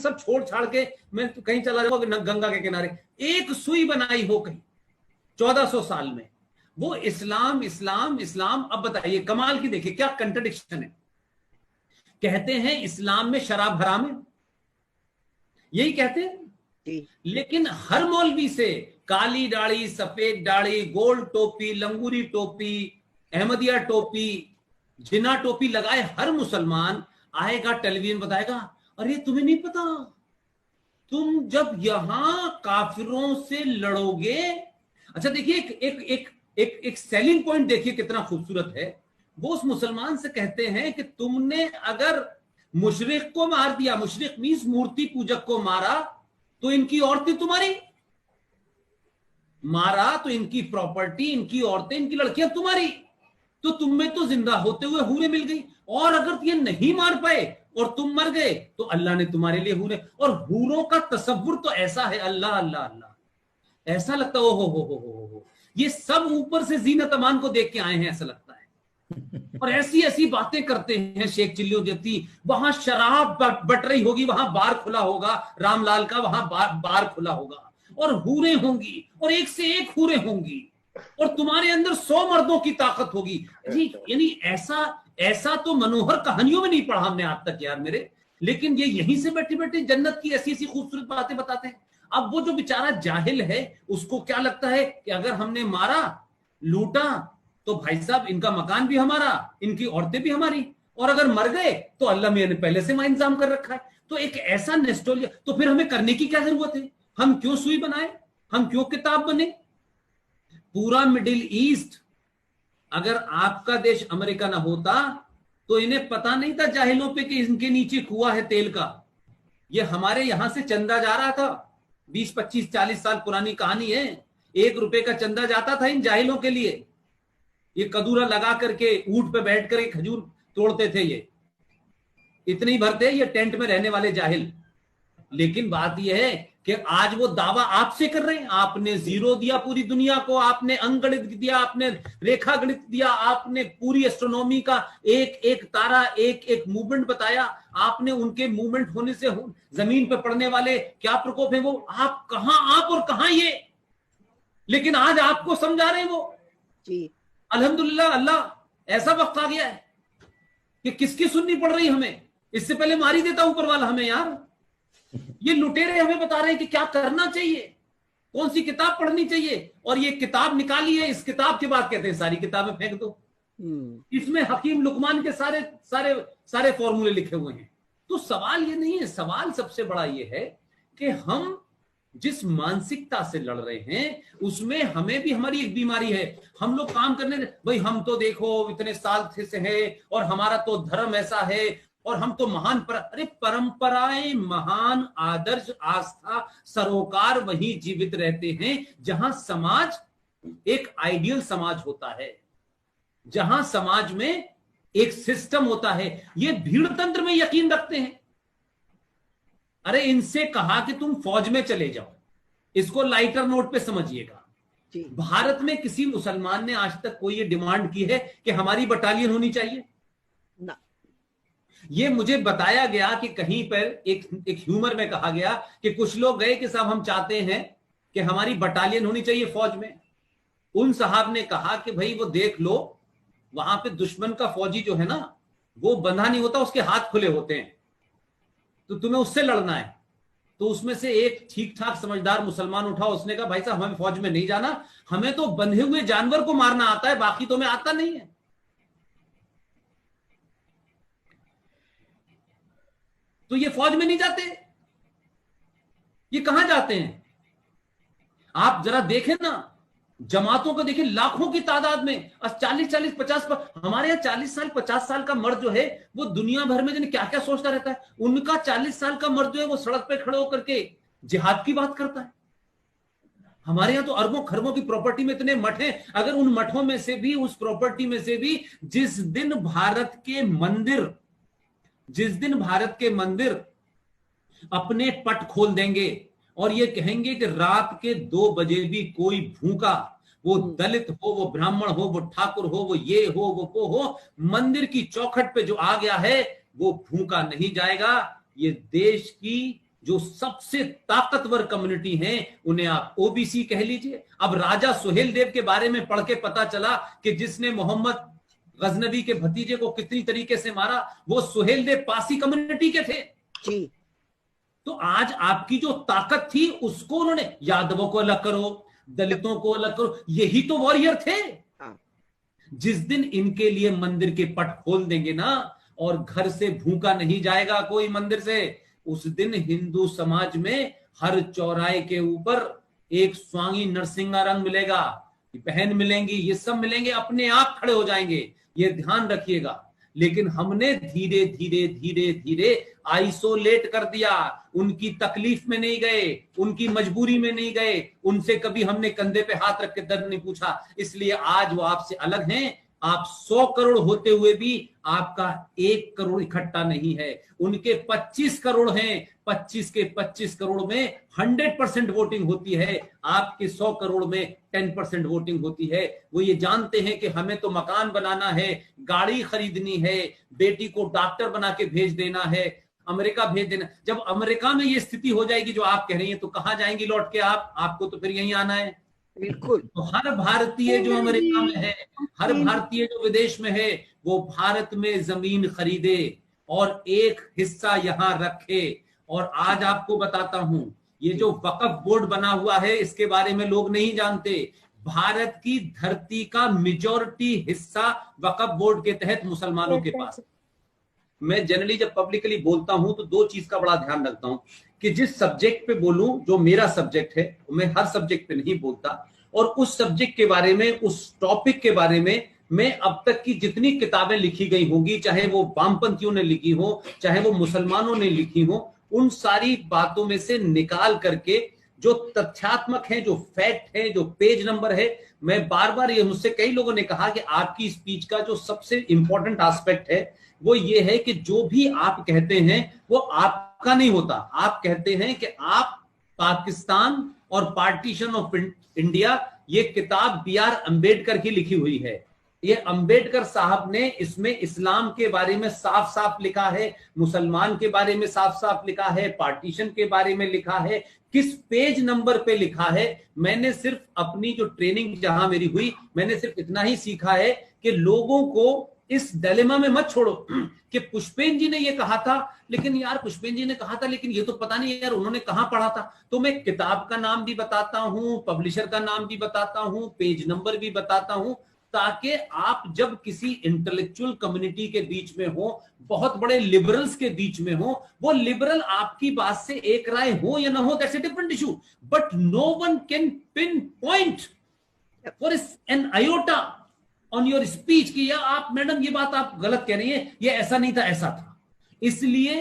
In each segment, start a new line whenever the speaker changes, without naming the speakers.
सब छोड़ छाड़ के मैं तो कहीं चला जाऊंगा गंगा के किनारे, एक सुई बनाई हो कहीं 1400 साल में, वो इस्लाम इस्लाम इस्लाम। अब बताइए कमाल की, देखिए क्या कंट्रडिक्शन है। कहते हैं इस्लाम में शराब हराम है, यही कहते हैं, लेकिन हर मौलवी से काली दाढ़ी, सफेद दाढ़ी, गोल्ड टोपी, लंगूरी टोपी, अहमदिया टोपी, जिना टोपी लगाए हर मुसलमान आएगा टेलीविजन बताएगा, अरे तुम्हें नहीं पता, तुम जब यहां काफिरों से लड़ोगे। अच्छा देखिए एक एक एक एक एक सेलिंग पॉइंट देखिए कितना खूबसूरत है। वो उस मुसलमान से कहते हैं कि तुमने अगर मुशरिक को मार दिया, मुशरिक मींस मूर्ति पूजक को मारा, तो इनकी औरतें तुम्हारी, मारा तो इनकी प्रॉपर्टी, इनकी औरतें, इनकी लड़कियां तुम्हारी, तो तुम्हें तो जिंदा होते हुए हूरें मिल गई। और अगर ये नहीं मार पाए और तुम मर गए तो अल्लाह ने तुम्हारे लिए हूरें। और हूरों का तसव्वुर तो ऐसा है, अल्लाह अल्लाह अल्लाह, ऐसा लगता है हो ये सब ऊपर से जीनत अमान को देख के आए हैं ऐसा लगता है। और ऐसी ऐसी बातें करते हैं शेख चिल्लियों जैसी, वहां शराब बट रही होगी, वहां बार खुला होगा रामलाल का, वहां बार खुला होगा और हूरें होंगी और एक से एक हूरें होंगी और तुम्हारे अंदर 100 मर्दों की ताकत होगी। यानी ऐसा ऐसा तो मनोहर कहानियों में नहीं पढ़ा हमने आज तक यार मेरे, लेकिन ये यहीं से बैठे बैठे जन्नत की ऐसी ऐसी खूबसूरत बातें बताते हैं। अब वो जो बेचारा जाहिल है उसको क्या लगता है कि अगर हमने मारा लूटा तो भाई साहब इनका मकान भी हमारा, इनकी औरतें भी हमारी, और अगर मर गए तो अल्लाह मियां ने पहले से इंतजाम कर रखा है। तो एक ऐसा नेस्टोलिया, तो फिर हमें करने की क्या जरूरत है? हम क्यों सुई बनाए, हम क्यों किताब बने? पूरा मिडिल ईस्ट, अगर आपका देश अमेरिका ना होता तो इन्हें पता नहीं था जाहिलों पे कि इनके नीचे कुआं है तेल का। ये हमारे यहां से चंदा जा रहा था, 20 25 40 साल पुरानी कहानी है। 1 रुपए का चंदा जाता था इन जाहिलों के लिए। ये कदूरा लगा करके ऊंट पे बैठ कर खजूर तोड़ते थे, ये इतने ही भरते ये टेंट में रहने वाले जाहिल। लेकिन बात यह है कि आज वो दावा आपसे कर रहे हैं, आपने जीरो दिया पूरी दुनिया को, आपने अंकगणित दिया, आपने रेखा गणित दिया, आपने पूरी एस्ट्रोनॉमी का एक एक तारा, एक एक मूवमेंट बताया, आपने उनके मूवमेंट होने से जमीन पे पड़ने वाले क्या प्रकोप है वो, आप कहां, आप और कहां ये, लेकिन आज आपको समझा रहे हैं वो जी। अल्हम्दुलिल्लाह, अल्लाह ऐसा वक्त आ गया है कि किसकी सुननी पड़ रही हमें, इससे पहले मार ही देता ऊपर वाला हमें यार। ये लुटेरे हमें बता रहे हैं कि क्या करना चाहिए, कौन सी किताब पढ़नी चाहिए, और ये किताब निकाली है, इस किताब के बाद कहते हैं सारी किताबें फेंक दो, इसमें हकीम लुकमान के सारे सारे सारे फॉर्मूले लिखे हुए हैं। तो सवाल ये नहीं है, सवाल सबसे बड़ा ये है कि हम जिस मानसिकता से लड़ रहे हैं उसमें हमें भी हमारी एक बीमारी है। हम लोग काम करने, भाई हम तो देखो इतने साल से है और हमारा तो धर्म ऐसा है और हम तो महान अरे परंपराएं, महान आदर्श, आस्था, सरोकार वहीं जीवित रहते हैं जहां समाज एक आइडियल समाज होता है, जहां समाज में एक सिस्टम होता है। ये भीड़ तंत्र में यकीन रखते हैं। अरे इनसे कहा कि तुम फौज में चले जाओ, इसको लाइटर नोट पे समझिएगा। भारत में किसी मुसलमान ने आज तक कोई ये डिमांड की है कि हमारी बटालियन होनी चाहिए ना। ये मुझे बताया गया कि कहीं पर एक ह्यूमर में कहा गया कि कुछ लोग गए कि साहब हम चाहते हैं कि हमारी बटालियन होनी चाहिए फौज में। उन साहब ने कहा कि भाई वो देख लो, वहां पे दुश्मन का फौजी जो है ना वो बंधा नहीं होता, उसके हाथ खुले होते हैं, तो तुम्हें उससे लड़ना है। तो उसमें से एक ठीक ठाक समझदार मुसलमान उठा, उसने कहा भाई साहब हमें फौज में नहीं जाना, हमें तो बंधे हुए जानवर को मारना आता है, बाकी तो हमें आता नहीं है। तो ये फौज में नहीं जाते, ये कहां जाते हैं? आप जरा देखें ना, जमातों को देखिए, लाखों की तादाद में 40-40 50 हमारे यहाँ 40 साल 50 साल का मर्द जो है वो दुनिया भर में क्या क्या सोचता रहता है। उनका 40 साल का मर्द जो है वो सड़क पे खड़े होकर के जिहाद की बात करता है। हमारे यहाँ तो अरबों खरबों की प्रॉपर्टी में इतने मठ हैं, अगर उन मठों में से भी, उस प्रॉपर्टी में से भी जिस दिन भारत के मंदिर अपने पट खोल देंगे और ये कहेंगे कि रात के 2 बजे भी कोई भूखा, वो दलित हो, वो ब्राह्मण हो, वो ठाकुर हो, वो ये हो, वो हो, मंदिर की चौखट पे जो आ गया है वो भूखा नहीं जाएगा। ये देश की जो सबसे ताकतवर कम्युनिटी है उन्हें आप ओबीसी कह लीजिए। अब राजा सुहेल देव के बारे में पढ़ के पता चला कि जिसने मोहम्मद गजनवी के भतीजे को कितनी तरीके से मारा, वो सुहेल देव पासी कम्युनिटी के थे
जी।
तो आज आपकी जो ताकत थी उसको उन्होंने, यादवों को अलग करो, दलितों को अलग करो, यही तो वॉरियर थे। जिस दिन इनके लिए मंदिर के पट खोल देंगे ना और घर से भूखा नहीं जाएगा कोई मंदिर से, उस दिन हिंदू समाज में हर चौराहे के ऊपर एक स्वामी नरसिंहा रंग मिलेगा, बहन मिलेंगी, ये सब मिलेंगे, अपने आप खड़े हो जाएंगे, ये ध्यान रखिएगा। लेकिन हमने धीरे धीरे धीरे धीरे आइसोलेट कर दिया, उनकी तकलीफ में नहीं गए, उनकी मजबूरी में नहीं गए, उनसे कभी हमने कंधे पे हाथ रख के दर्द नहीं पूछा। इसलिए आज वो आपसे अलग हैं। आप 100 करोड़ होते हुए भी आपका 1 करोड़ इकट्ठा नहीं है, उनके 25 करोड़ हैं, 25 के 25 करोड़ में 100% वोटिंग होती है, आपके 100 करोड़ में 10% वोटिंग होती है। वो ये जानते हैं कि हमें तो मकान बनाना है, गाड़ी खरीदनी है, बेटी को डॉक्टर बना के भेज देना है, अमेरिका भेज देना। जब अमेरिका में ये स्थिति हो जाएगी जो आप कह रही हैं, तो कहां जाएंगी लौट के आप? आपको तो फिर यहीं आना है।
बिल्कुल।
तो हर भारतीय जो अमेरिका में है, हर भारतीय जो विदेश में है, वो भारत में जमीन खरीदे और एक हिस्सा यहां रखे। और आज आपको बताता हूं, ये जो वक्फ बोर्ड बना हुआ है, इसके बारे में लोग नहीं जानते। भारत की धरती का मेजॉरिटी हिस्सा वक्फ बोर्ड के तहत मुसलमानों के पास। मैं जनरली जब पब्लिकली बोलता हूं तो 2 चीज का बड़ा ध्यान रखता हूं कि जिस सब्जेक्ट पे बोलूं, जो मेरा सब्जेक्ट है, मैं हर सब्जेक्ट पे नहीं बोलता, और उस सब्जेक्ट के बारे में, उस टॉपिक के बारे में मैं अब तक की जितनी किताबें लिखी गई होंगी, चाहे वो वामपंथियों ने लिखी हो, चाहे वो मुसलमानों ने लिखी हो, उन सारी बातों में से निकाल करके जो तथ्यात्मक है, जो फैक्ट है, जो पेज नंबर है, मैं बार बार, ये मुझसे कई लोगों ने कहा कि आपकी स्पीच का जो सबसे इंपॉर्टेंट एस्पेक्ट है वो ये है कि जो भी आप कहते हैं वो आपका नहीं होता। आप कहते हैं कि आप पाकिस्तान और पार्टीशन ऑफ इंडिया, ये किताब B.R. अंबेडकर की लिखी हुई है। ये अंबेडकर साहब ने इसमें इस्लाम के बारे में साफ साफ लिखा है, मुसलमान के बारे में साफ साफ लिखा है, पार्टीशन के बारे में लिखा है, किस पेज नंबर पे लिखा है। मैंने सिर्फ अपनी जो ट्रेनिंग जहां मेरी हुई, मैंने सिर्फ इतना ही सीखा है कि लोगों को इस डिलेमा में मत छोड़ो कि पुष्पेन जी ने ये कहा था, लेकिन यार पुष्पेन जी ने कहा था, लेकिन ये तो पता नहीं यार उन्होंने कहां पढ़ा था। तो मैं किताब का नाम भी बताता हूं, पब्लिशर का नाम भी बताता हूं, पेज नंबर भी बताता हूं, ताकि आप जब किसी इंटेलेक्चुअल कम्युनिटी के बीच में हो, बहुत बड़े लिबरल्स के बीच में हो, वो लिबरल आपकी बात से एक राय हो या ना हो, that's a different issue, but no one can pinpoint for an iota on your speech कि या आप मैडम ये बात आप गलत कह रही है, ये ऐसा नहीं था, ऐसा था। इसलिए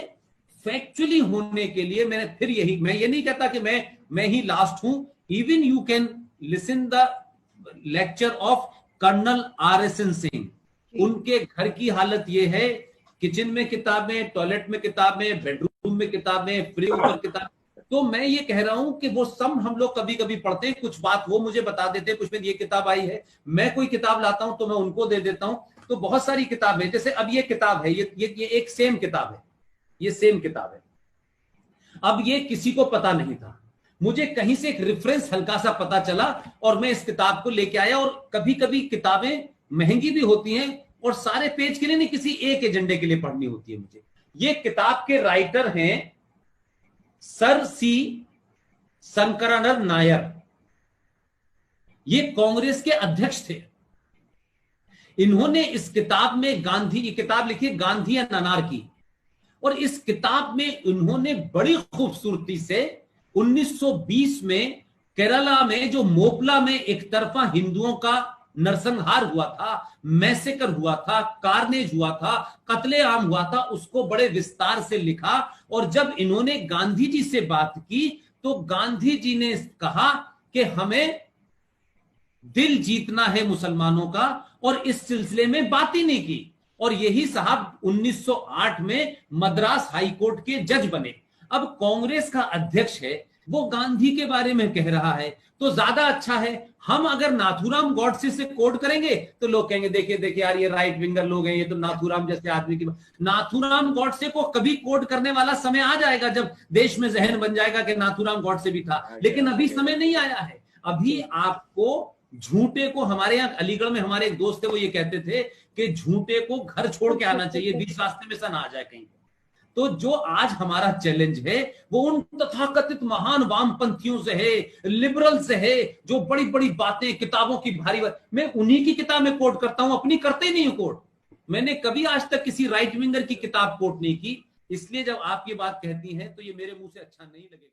फैक्चुअली होने के लिए मैंने फिर यही, मैं ये नहीं कहता कि मैं ही लास्ट हूं। Even you can listen the lecture of colonel RSN Singh. उनके घर की हालत ये है, किचन में किताबें, टॉयलेट में किताबें, बेडरूम में किताबें, फ्रिज पर किताबें। तो मैं ये कह रहा हूं कि वो सब हम लोग कभी कभी पढ़ते हैं, कुछ बात वो मुझे बता देते हैं, कुछ में ये किताब आई है, मैं कोई किताब लाता हूं तो मैं उनको दे देता हूं। तो बहुत सारी किताबें, जैसे अब ये किताब है, ये एक सेम किताब है, ये सेम किताब है। अब ये किसी को पता नहीं था, मुझे कहीं से एक रेफरेंस हल्का सा पता चला और मैं इस किताब को लेके आया। और कभी कभी किताबें महंगी भी होती हैं और सारे पेज के लिए नहीं, किसी एक एजेंडे के लिए पढ़नी होती है मुझे। ये किताब के राइटर हैं सर C. शंकरानंद नायर, ये कांग्रेस के अध्यक्ष थे। इन्होंने इस किताब में गांधी, ये किताब लिखी है गांधी एंड अनार्की, और इस किताब में उन्होंने बड़ी खूबसूरती से 1920 में केरला में जो मोपला में एक तरफा हिंदुओं का नरसंहार हुआ था, मैसेकर हुआ था, कार्नेज हुआ था, कत्लेआम हुआ था, उसको बड़े विस्तार से लिखा। और जब इन्होंने गांधी जी से बात की तो गांधी जी ने कहा कि हमें दिल जीतना है मुसलमानों का, और इस सिलसिले में बात ही नहीं की। और यही साहब 1908 में मद्रास हाईकोर्ट के जज बने। अब कांग्रेस का अध्यक्ष है, वो गांधी के बारे में कह रहा है, तो ज्यादा अच्छा है। हम अगर नाथूराम गॉडसे से कोट करेंगे तो लोग कहेंगे देखिए देखिए यार ये राइट विंगर लोग हैं, ये तो नाथूराम जैसे आदमी की। नाथूराम गॉडसे को कभी कोट करने वाला समय आ जाएगा जब देश में जहन बन जाएगा कि नाथूराम गॉडसे भी था, लेकिन अभी समय नहीं आया है। अभी आपको झूठे को, हमारे यहाँ अलीगढ़ में हमारे एक दोस्त थे, वो ये कहते थे कि झूठे को घर छोड़ के आना चाहिए, बीच रास्ते में से ना आ जाए कहीं। तो जो आज हमारा चैलेंज है वो उन तथाकथित महान वामपंथियों से है, लिबरल से है, जो बड़ी बड़ी बातें किताबों की भारी मैं उन्हीं की किताब में कोट करता हूं, अपनी करते ही नहीं हूं कोट। मैंने कभी आज तक किसी राइट विंगर की किताब कोट नहीं की। इसलिए जब आप ये बात कहती हैं तो ये मेरे मुंह से अच्छा नहीं लगेगा।